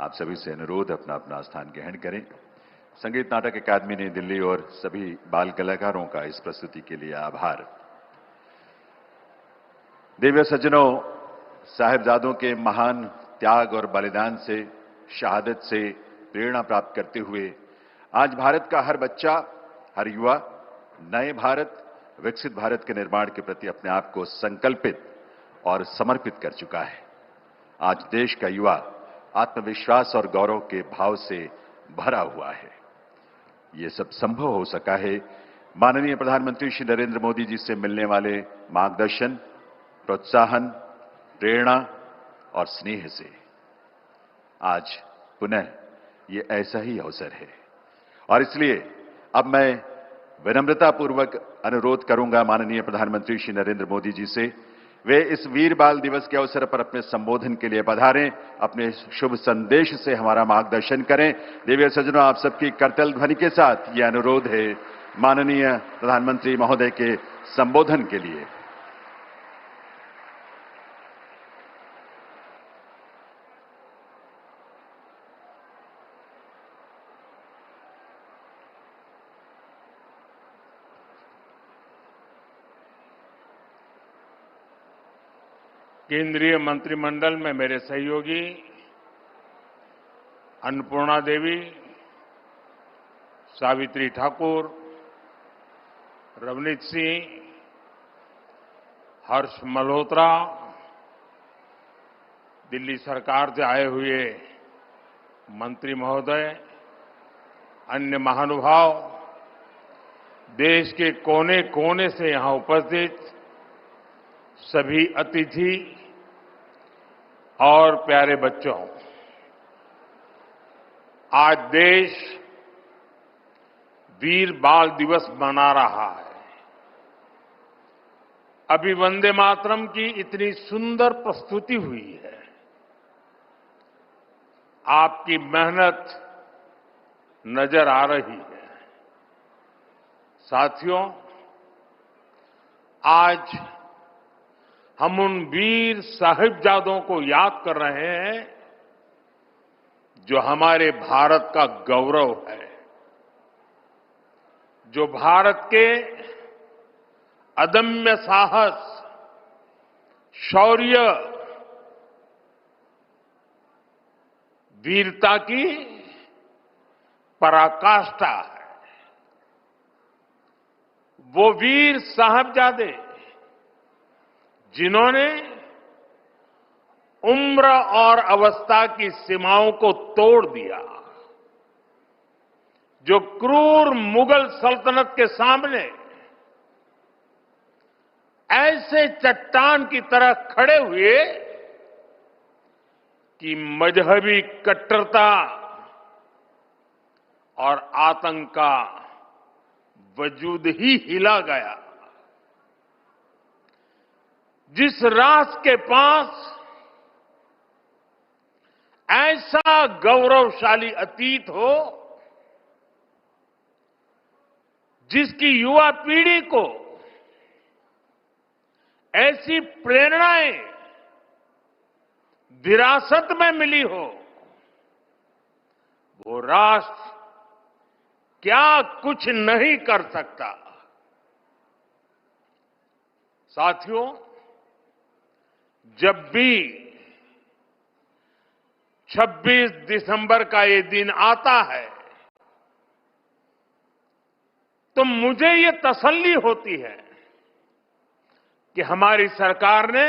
आप सभी से अनुरोध अपना अपना स्थान ग्रहण करें। संगीत नाटक अकादमी नई दिल्ली और सभी बाल कलाकारों का इस प्रस्तुति के लिए आभार। दिव्य सज्जनों, साहिबजादों के महान त्याग और बलिदान से, शहादत से प्रेरणा प्राप्त करते हुए आज भारत का हर बच्चा, हर युवा नए भारत, विकसित भारत के निर्माण के प्रति अपने आप को संकल्पित और समर्पित कर चुका है। आज देश का युवा आत्मविश्वास और गौरव के भाव से भरा हुआ है। ये सब संभव हो सका है माननीय प्रधानमंत्री श्री नरेंद्र मोदी जी से मिलने वाले मार्गदर्शन, प्रोत्साहन, प्रेरणा और स्नेह से। आज पुनः ये ऐसा ही अवसर है और इसलिए अब मैं विनम्रतापूर्वक अनुरोध करूंगा माननीय प्रधानमंत्री श्री नरेंद्र मोदी जी से, वे इस वीर बाल दिवस के अवसर पर अपने संबोधन के लिए पधारें, अपने शुभ संदेश से हमारा मार्गदर्शन करें। दिव्य सज्जनों, आप सबकी करतल ध्वनि के साथ ये अनुरोध है माननीय प्रधानमंत्री महोदय के संबोधन के लिए। केंद्रीय मंत्रिमंडल में मेरे सहयोगी अन्नपूर्णा देवी, सावित्री ठाकुर, रवनीत सिंह, हर्ष मल्होत्रा, दिल्ली सरकार से आए हुए मंत्री महोदय, अन्य महानुभाव, देश के कोने कोने से यहां उपस्थित सभी अतिथि और प्यारे बच्चों, आज देश वीर बाल दिवस मना रहा है। अभी वंदे मातरम की इतनी सुंदर प्रस्तुति हुई है। आपकी मेहनत नजर आ रही है। साथियों, आज हम उन वीर साहिबजादों को याद कर रहे हैं जो हमारे भारत का गौरव है, जो भारत के अदम्य साहस, शौर्य, वीरता की पराकाष्ठा है। वो वीर साहिबजादे जिन्होंने उम्र और अवस्था की सीमाओं को तोड़ दिया, जो क्रूर मुगल सल्तनत के सामने ऐसे चट्टान की तरह खड़े हुए कि मजहबी कट्टरता और आतंक का वजूद ही हिला गया। जिस राष्ट्र के पास ऐसा गौरवशाली अतीत हो, जिसकी युवा पीढ़ी को ऐसी प्रेरणाएं विरासत में मिली हो, वो राष्ट्र क्या कुछ नहीं कर सकता। साथियों, जब भी 26 दिसंबर का ये दिन आता है तो मुझे ये तसल्ली होती है कि हमारी सरकार ने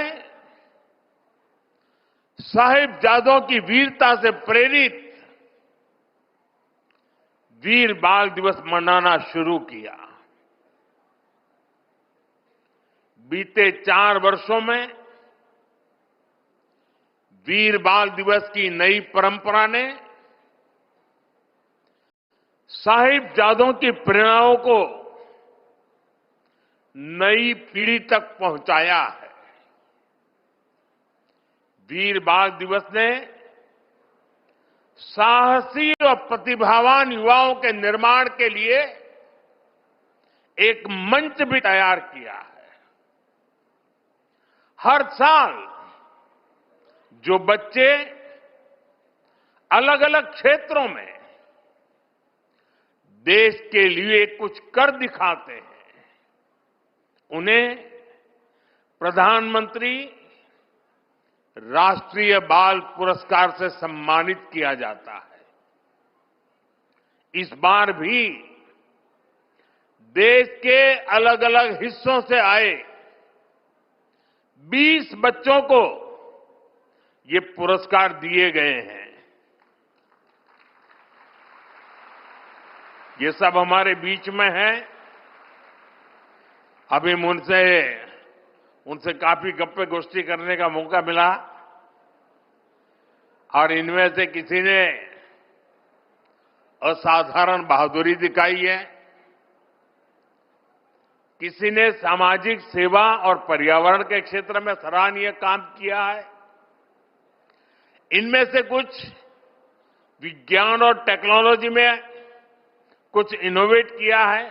साहिबजादों की वीरता से प्रेरित वीर बाल दिवस मनाना शुरू किया। बीते 4 वर्षों में वीर बाल दिवस की नई परंपरा ने साहिबजादों की प्रेरणाओं को नई पीढ़ी तक पहुंचाया है। वीर बाल दिवस ने साहसी और प्रतिभावान युवाओं के निर्माण के लिए एक मंच भी तैयार किया है। हर साल जो बच्चे अलग अलग क्षेत्रों में देश के लिए कुछ कर दिखाते हैं, उन्हें प्रधानमंत्री राष्ट्रीय बाल पुरस्कार से सम्मानित किया जाता है। इस बार भी देश के अलग अलग हिस्सों से आए 20 बच्चों को ये पुरस्कार दिए गए हैं। ये सब हमारे बीच में है। अभी उनसे काफी गप्पे गोष्ठी करने का मौका मिला और इनमें से किसी ने असाधारण बहादुरी दिखाई है, किसी ने सामाजिक सेवा और पर्यावरण के क्षेत्र में सराहनीय काम किया है। इनमें से कुछ विज्ञान और टेक्नोलॉजी में कुछ इनोवेट किया है,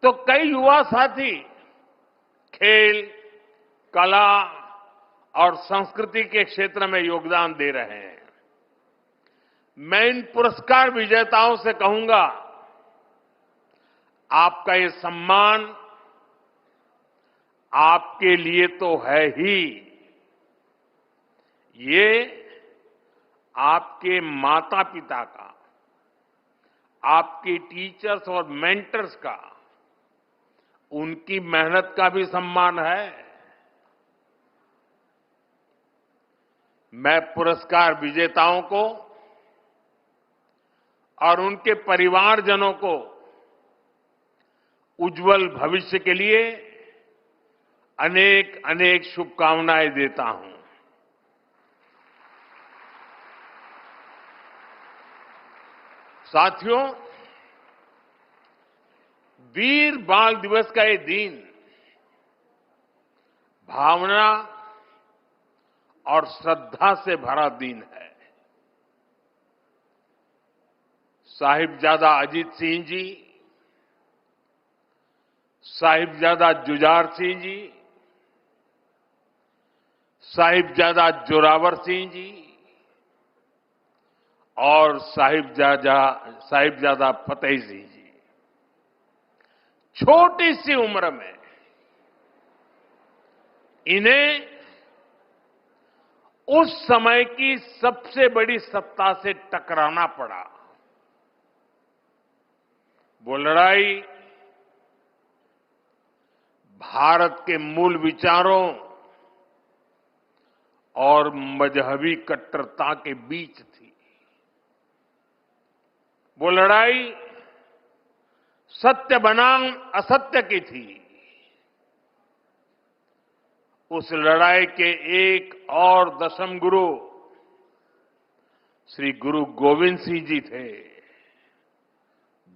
तो कई युवा साथी खेल, कला और संस्कृति के क्षेत्र में योगदान दे रहे हैं। मैं इन पुरस्कार विजेताओं से कहूंगा, आपका ये सम्मान आपके लिए तो है ही, ये आपके माता पिता का, आपके टीचर्स और मेंटर्स का, उनकी मेहनत का भी सम्मान है। मैं पुरस्कार विजेताओं को और उनके परिवारजनों को उज्जवल भविष्य के लिए अनेक अनेक शुभकामनाएं देता हूं। साथियों, वीर बाल दिवस का ये दिन भावना और श्रद्धा से भरा दिन है। साहिबजादा अजीत सिंह जी, साहिबजादा जुझार सिंह जी, साहिबजादा जोरावर सिंह जी और साहिबजादा फतेह सिंह जी छोटी सी उम्र में इन्हें उस समय की सबसे बड़ी सत्ता से टकराना पड़ा। वो लड़ाई भारत के मूल विचारों और मजहबी कट्टरता के बीच थी। वो लड़ाई सत्य बनाम असत्य की थी। उस लड़ाई के एक और दशम गुरु श्री गुरु गोविंद सिंह जी थे।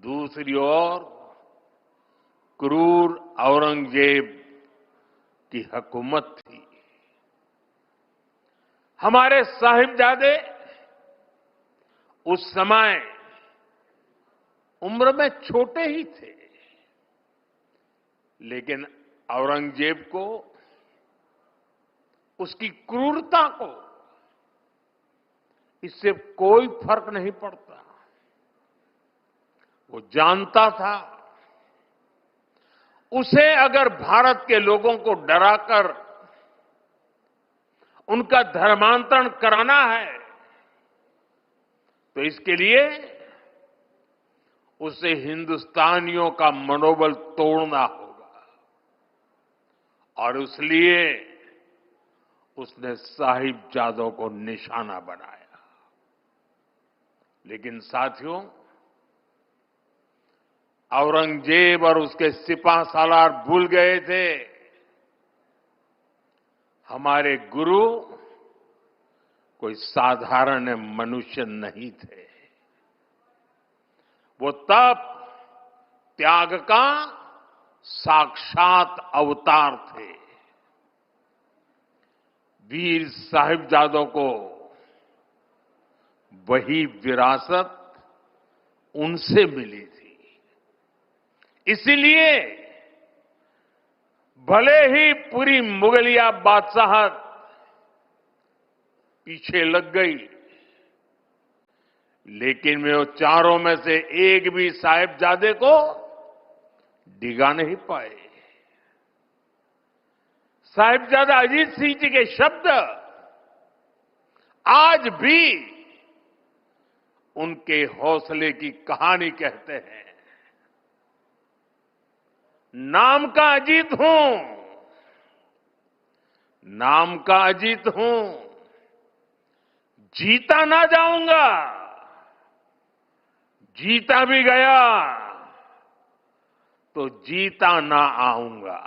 दूसरी ओर क्रूर औरंगजेब की हुकूमत थी। हमारे साहिबजादे उस समय उम्र में छोटे ही थे, लेकिन औरंगजेब को, उसकी क्रूरता को इससे कोई फर्क नहीं पड़ता। वो जानता था उसे अगर भारत के लोगों को डराकर उनका धर्मांतरण कराना है तो इसके लिए उसे हिंदुस्तानियों का मनोबल तोड़ना होगा, और इसलिए उसने साहिबजादों को निशाना बनाया। लेकिन साथियों, औरंगजेब और उसके सिपह सालार भूल गए थे हमारे गुरु कोई साधारण मनुष्य नहीं थे। वो तप त्याग का साक्षात अवतार थे। वीर साहिबजादों को वही विरासत उनसे मिली थी। इसीलिए भले ही पूरी मुगलिया बादशाहत पीछे लग गई, लेकिन वे वो चारों में से एक भी साहिबजादे को डिगा नहीं पाए। साहिबजादा अजीत सिंह जी के शब्द आज भी उनके हौसले की कहानी कहते हैं। नाम का अजीत हूं, नाम का अजीत हूं, जीता ना जाऊंगा, जीता भी गया तो जीता ना आऊंगा।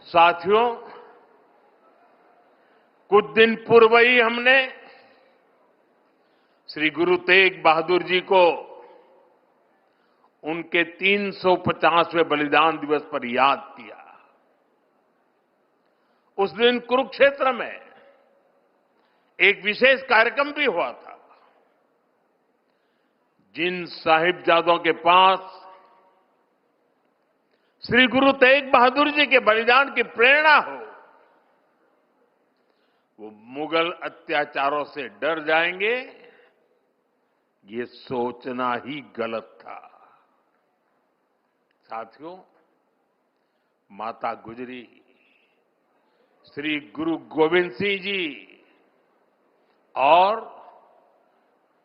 साथियों, कुछ दिन पूर्व ही हमने श्री गुरु तेग बहादुर जी को उनके 350वें बलिदान दिवस पर याद किया। उस दिन कुरुक्षेत्र में एक विशेष कार्यक्रम भी हुआ था। जिन साहिबजादों के पास श्री गुरु तेग बहादुर जी के बलिदान की प्रेरणा हो, वो मुगल अत्याचारों से डर जाएंगे, ये सोचना ही गलत था। साथियों, माता गुजरी, श्री गुरु गोविंद सिंह जी और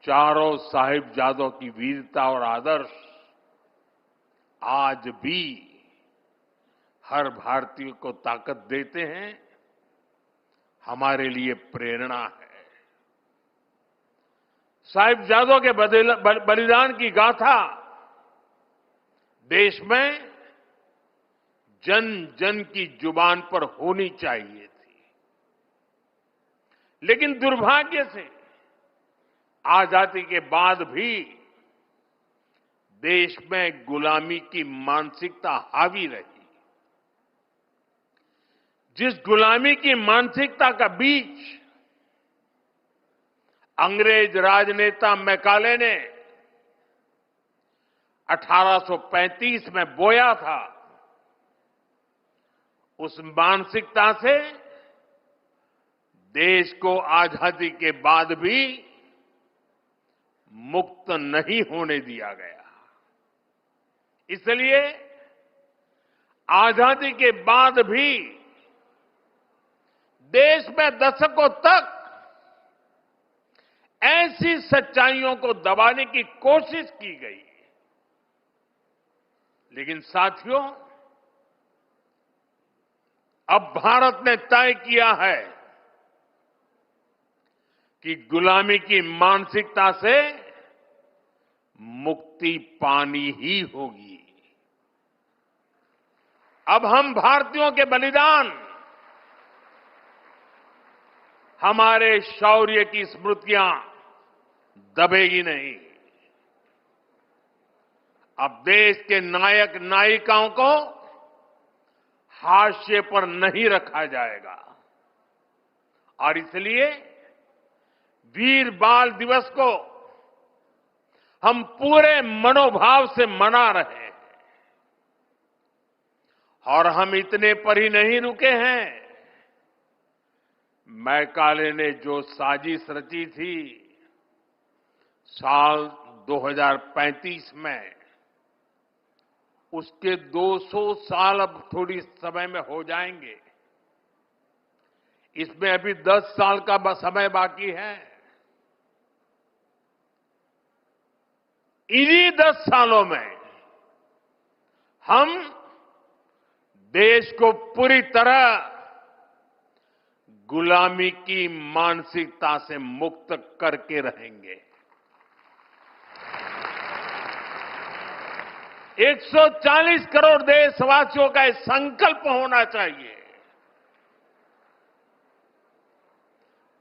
चारों साहिबजादों की वीरता और आदर्श आज भी हर भारतीय को ताकत देते हैं, हमारे लिए प्रेरणा है। साहिबजादों के बलिदान की गाथा देश में जन जन की जुबान पर होनी चाहिए थी, लेकिन दुर्भाग्य से आजादी के बाद भी देश में गुलामी की मानसिकता हावी रही। जिस गुलामी की मानसिकता का बीज अंग्रेज राजनेता मैकाले ने 1835 में बोया था, उस मानसिकता से देश को आजादी के बाद भी मुक्त नहीं होने दिया गया। इसलिए आजादी के बाद भी देश में दशकों तक ऐसी सच्चाइयों को दबाने की कोशिश की गई। लेकिन साथियों, अब भारत ने तय किया है कि गुलामी की मानसिकता से मुक्ति पानी ही होगी। अब हम भारतीयों के बलिदान, हमारे शौर्य की स्मृतियां दबेगी नहीं। अब देश के नायक नायिकाओं को हाशिए पर नहीं रखा जाएगा और इसलिए वीर बाल दिवस को हम पूरे मनोभाव से मना रहे हैं। और हम इतने पर ही नहीं रुके हैं। मैकाले ने जो साजिश रची थी साल 2035 में, उसके 200 साल अब थोड़ी समय में हो जाएंगे। इसमें अभी 10 साल का समय बाकी है। इन्हीं 10 सालों में हम देश को पूरी तरह गुलामी की मानसिकता से मुक्त करके रहेंगे। 140 करोड़ देशवासियों का एक संकल्प होना चाहिए,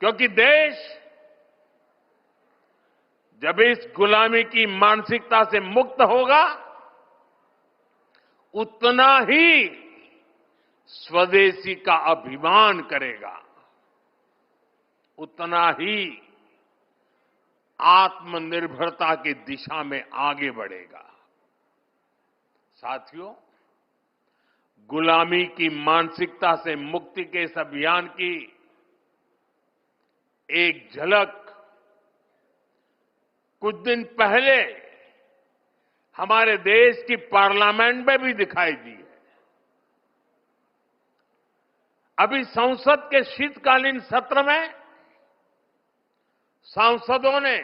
क्योंकि देश जब इस गुलामी की मानसिकता से मुक्त होगा, उतना ही स्वदेशी का अभिमान करेगा, उतना ही आत्मनिर्भरता की दिशा में आगे बढ़ेगा। साथियों, गुलामी की मानसिकता से मुक्ति के इस अभियान की एक झलक कुछ दिन पहले हमारे देश की पार्लियामेंट में भी दिखाई दी है। अभी संसद के शीतकालीन सत्र में सांसदों ने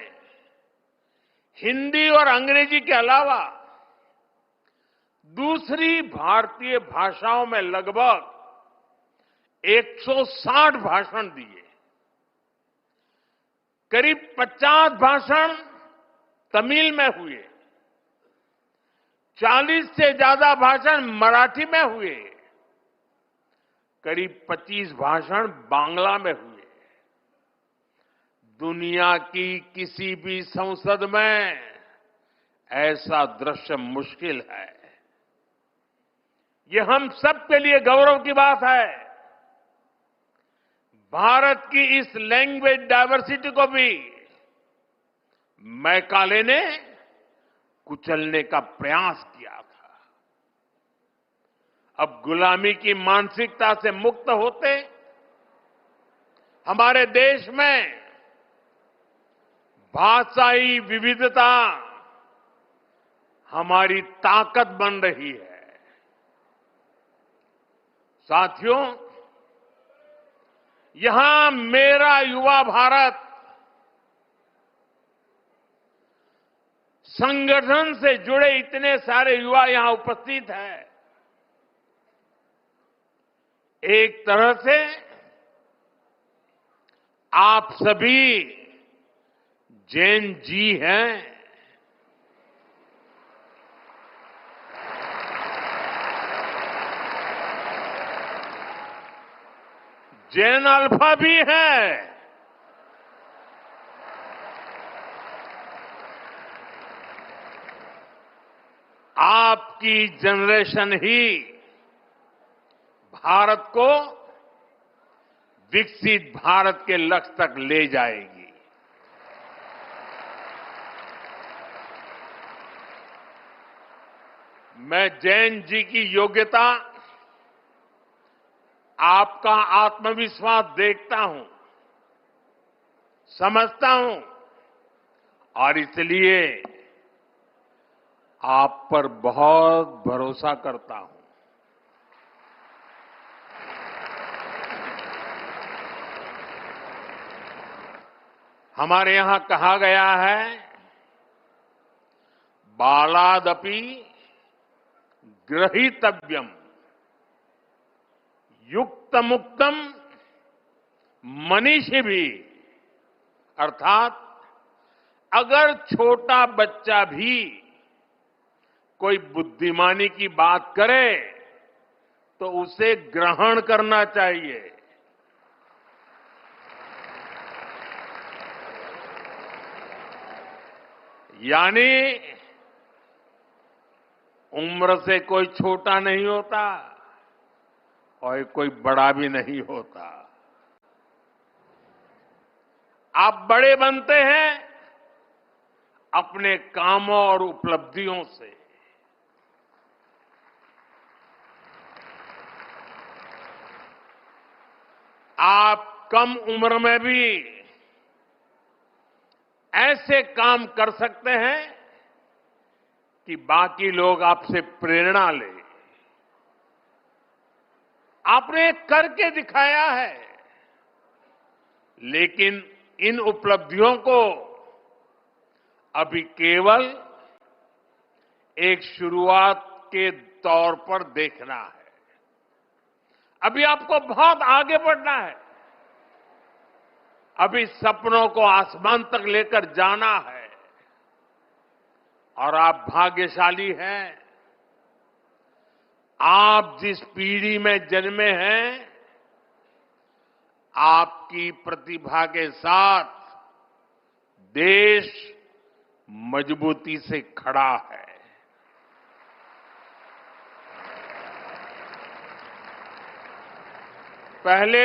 हिंदी और अंग्रेजी के अलावा दूसरी भारतीय भाषाओं में लगभग 160 भाषण दिए। करीब 50 भाषण तमिल में हुए, 40 से ज्यादा भाषण मराठी में हुए, करीब 25 भाषण बांग्ला में हुए। दुनिया की किसी भी संसद में ऐसा दृश्य मुश्किल है। ये हम सब के लिए गौरव की बात है। भारत की इस लैंग्वेज डायवर्सिटी को भी मैकाले ने कुचलने का प्रयास किया था। अब गुलामी की मानसिकता से मुक्त होते हमारे देश में भाषाई विविधता हमारी ताकत बन रही है। साथियों, यहां मेरा युवा भारत संगठन से जुड़े इतने सारे युवा यहां उपस्थित हैं। एक तरह से आप सभी जैन जी हैं। जैन अल्फा भी है। आपकी जनरेशन ही भारत को विकसित भारत के लक्ष्य तक ले जाएगी। मैं जैन जी की योग्यता, आपका आत्मविश्वास देखता हूं, समझता हूं और इसलिए आप पर बहुत भरोसा करता हूं। हमारे यहां कहा गया है, बालादपि ग्रहीतव्यम युक्त मुक्तम मनीषी भी, अर्थात अगर छोटा बच्चा भी कोई बुद्धिमानी की बात करे तो उसे ग्रहण करना चाहिए। यानी उम्र से कोई छोटा नहीं होता और कोई बड़ा भी नहीं होता। आप बड़े बनते हैं अपने कामों और उपलब्धियों से। आप कम उम्र में भी ऐसे काम कर सकते हैं कि बाकी लोग आपसे प्रेरणा लें। आपने करके दिखाया है, लेकिन इन उपलब्धियों को अभी केवल एक शुरुआत के तौर पर देखना है। अभी आपको बहुत आगे बढ़ना है। अभी सपनों को आसमान तक लेकर जाना है और आप भाग्यशाली हैं। आप जिस पीढ़ी में जन्मे हैं, आपकी प्रतिभा के साथ देश मजबूती से खड़ा है। पहले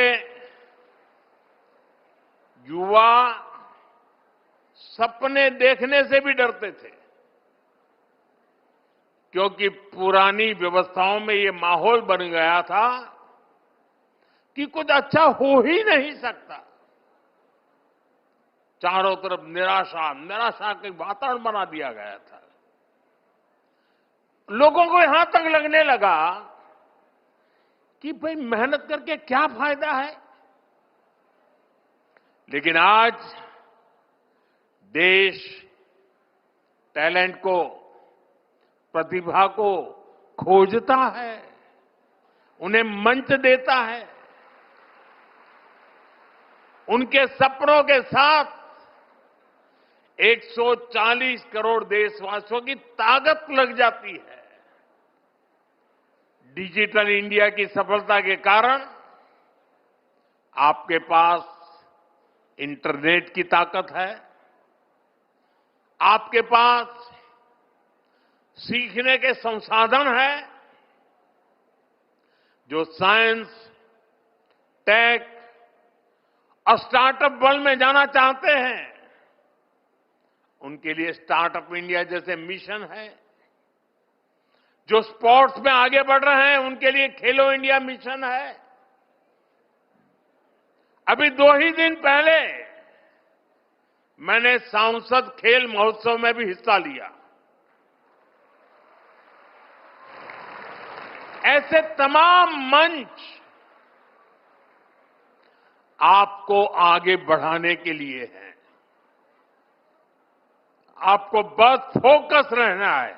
युवा सपने देखने से भी डरते थे क्योंकि पुरानी व्यवस्थाओं में ये माहौल बन गया था कि कुछ अच्छा हो ही नहीं सकता। चारों तरफ निराशा निराशा के वातावरण बना दिया गया था। लोगों को यहां तक लगने लगा कि भाई मेहनत करके क्या फायदा है। लेकिन आज देश टैलेंट को, प्रतिभा को खोजता है, उन्हें मंच देता है। उनके सपनों के साथ 140 करोड़ देशवासियों की ताकत लग जाती है। डिजिटल इंडिया की सफलता के कारण आपके पास इंटरनेट की ताकत है, आपके पास सीखने के संसाधन हैं। जो साइंस, टेक और स्टार्टअप वर्ल्ड में जाना चाहते हैं, उनके लिए स्टार्टअप इंडिया जैसे मिशन है। जो स्पोर्ट्स में आगे बढ़ रहे हैं, उनके लिए खेलो इंडिया मिशन है। अभी 2 ही दिन पहले मैंने सांसद खेल महोत्सव में भी हिस्सा लिया। ऐसे तमाम मंच आपको आगे बढ़ाने के लिए हैं। आपको बस फोकस रहना है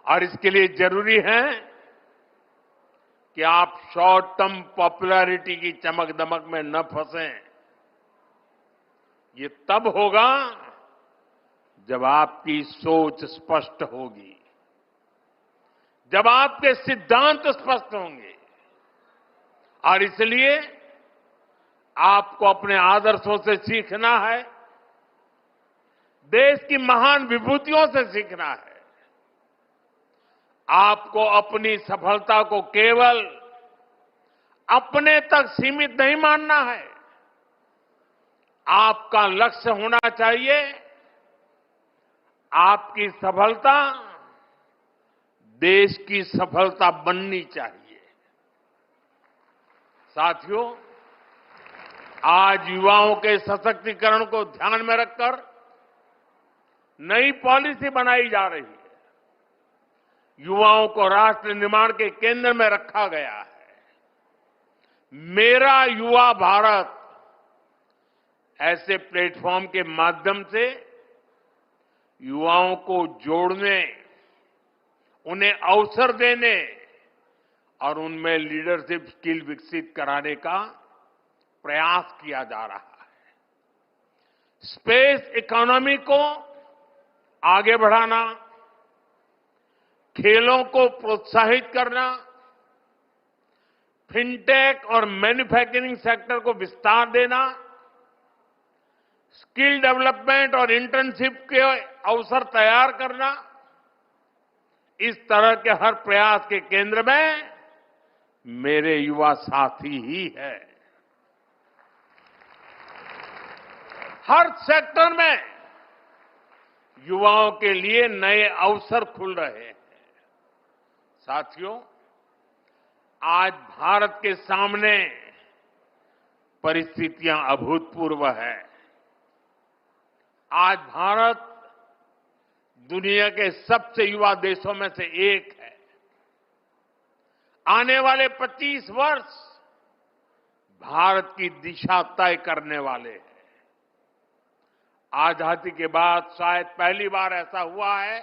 और इसके लिए जरूरी है कि आप शॉर्ट टर्म पॉपुलैरिटी की चमक दमक में न फंसें। ये तब होगा जब आपकी सोच स्पष्ट होगी, जब आपके सिद्धांत स्पष्ट होंगे। और इसलिए आपको अपने आदर्शों से सीखना है, देश की महान विभूतियों से सीखना है। आपको अपनी सफलता को केवल अपने तक सीमित नहीं मानना है। आपका लक्ष्य होना चाहिए, आपकी सफलता देश की सफलता बननी चाहिए। साथियों, आज युवाओं के सशक्तिकरण को ध्यान में रखकर नई पॉलिसी बनाई जा रही है। युवाओं को राष्ट्र निर्माण के केंद्र में रखा गया है। मेरा युवा भारत ऐसे प्लेटफॉर्म के माध्यम से युवाओं को जोड़ने, उन्हें अवसर देने और उनमें लीडरशिप स्किल विकसित कराने का प्रयास किया जा रहा है। स्पेस इकोनॉमी को आगे बढ़ाना, खेलों को प्रोत्साहित करना, फिनटेक और मैन्युफैक्चरिंग सेक्टर को विस्तार देना, स्किल डेवलपमेंट और इंटर्नशिप के अवसर तैयार करना, इस तरह के हर प्रयास के केंद्र में मेरे युवा साथी ही है। हर सेक्टर में युवाओं के लिए नए अवसर खुल रहे हैं। साथियों, आज भारत के सामने परिस्थितियां अभूतपूर्व है। आज भारत दुनिया के सबसे युवा देशों में से एक है। आने वाले 25 वर्ष भारत की दिशा तय करने वाले हैं। आजादी के बाद शायद पहली बार ऐसा हुआ है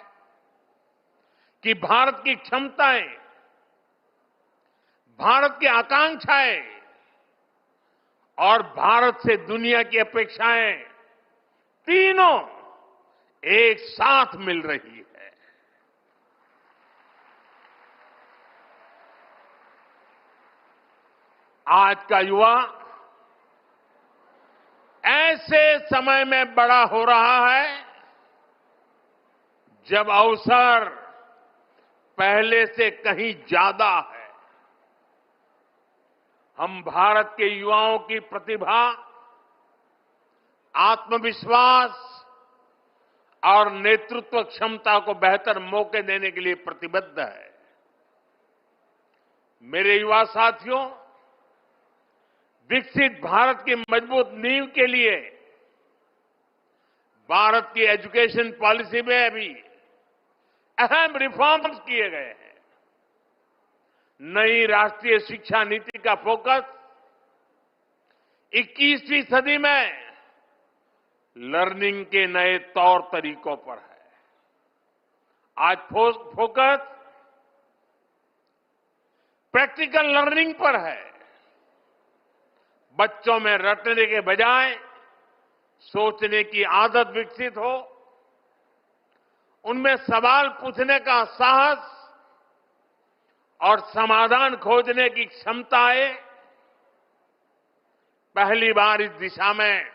कि भारत की क्षमताएं, भारत की आकांक्षाएं और भारत से दुनिया की अपेक्षाएं तीनों एक साथ मिल रही है। आज का युवा ऐसे समय में बड़ा हो रहा है जब अवसर पहले से कहीं ज्यादा है। हम भारत के युवाओं की प्रतिभा, आत्मविश्वास और नेतृत्व क्षमता को बेहतर मौके देने के लिए प्रतिबद्ध है। मेरे युवा साथियों, विकसित भारत की मजबूत नींव के लिए भारत की एजुकेशन पॉलिसी में भी अहम रिफॉर्म्स किए गए हैं। नई राष्ट्रीय शिक्षा नीति का फोकस 21वीं सदी में लर्निंग के नए तौर तरीकों पर है। आज फोकस प्रैक्टिकल लर्निंग पर है। बच्चों में रटने के बजाय सोचने की आदत विकसित हो, उनमें सवाल पूछने का साहस और समाधान खोजने की क्षमता आए। पहली बार इस दिशा में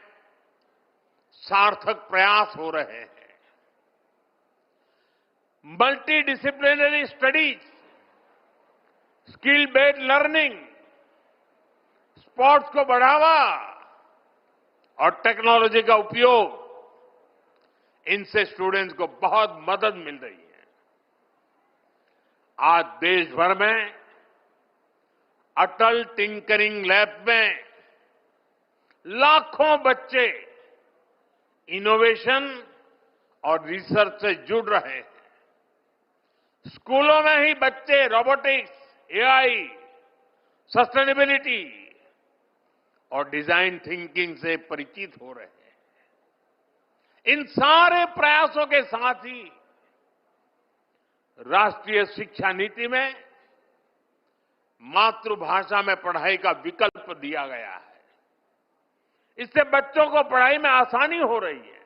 सार्थक प्रयास हो रहे हैं। Multi disciplinary studies, skill based learning, sports को बढ़ावा और टेक्नोलॉजी का उपयोग, इनसे स्टूडेंट्स को बहुत मदद मिल रही है। आज देश भर में अटल टिंकरिंग लैब में लाखों बच्चे इनोवेशन और रिसर्च से जुड़ रहे हैं। स्कूलों में ही बच्चे रोबोटिक्स, एआई, सस्टेनेबिलिटी और डिजाइन थिंकिंग से परिचित हो रहे हैं। इन सारे प्रयासों के साथ ही राष्ट्रीय शिक्षा नीति में मातृभाषा में पढ़ाई का विकल्प दिया गया है। इससे बच्चों को पढ़ाई में आसानी हो रही है,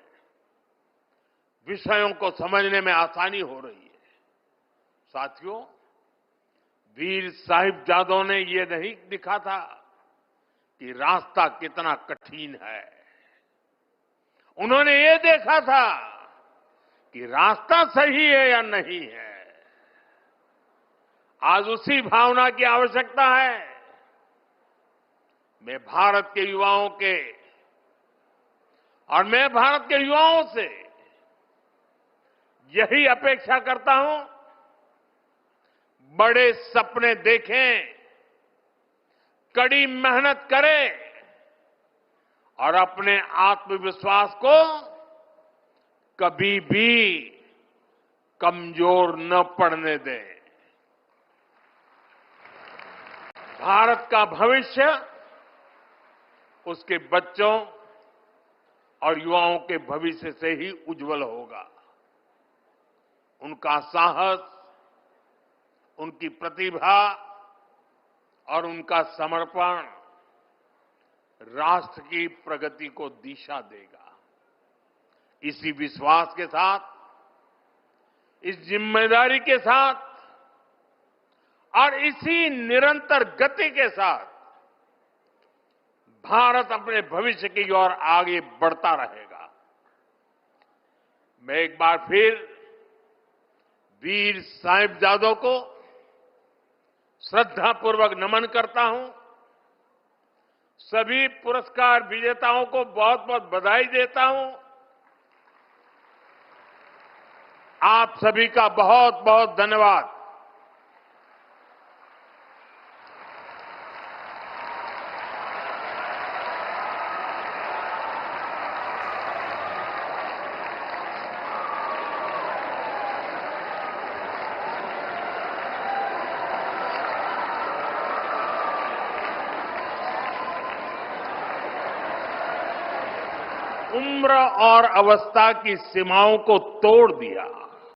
विषयों को समझने में आसानी हो रही है। साथियों, वीर साहिबजादों ने ये नहीं दिखा था कि रास्ता कितना कठिन है। उन्होंने ये देखा था कि रास्ता सही है या नहीं है। आज उसी भावना की आवश्यकता है। मैं भारत के युवाओं से यही अपेक्षा करता हूं, बड़े सपने देखें, कड़ी मेहनत करें और अपने आत्मविश्वास को कभी भी कमजोर न पड़ने दें। भारत का भविष्य उसके बच्चों और युवाओं के भविष्य से ही उज्जवल होगा। उनका साहस, उनकी प्रतिभा और उनका समर्पण राष्ट्र की प्रगति को दिशा देगा। इसी विश्वास के साथ, इस जिम्मेदारी के साथ और इसी निरंतर गति के साथ भारत अपने भविष्य की ओर आगे बढ़ता रहेगा। मैं एक बार फिर वीर साहिबजादों को श्रद्धापूर्वक नमन करता हूं। सभी पुरस्कार विजेताओं को बहुत बहुत बधाई देता हूं। आप सभी का बहुत बहुत धन्यवाद। उम्र और अवस्था की सीमाओं को तोड़ दिया।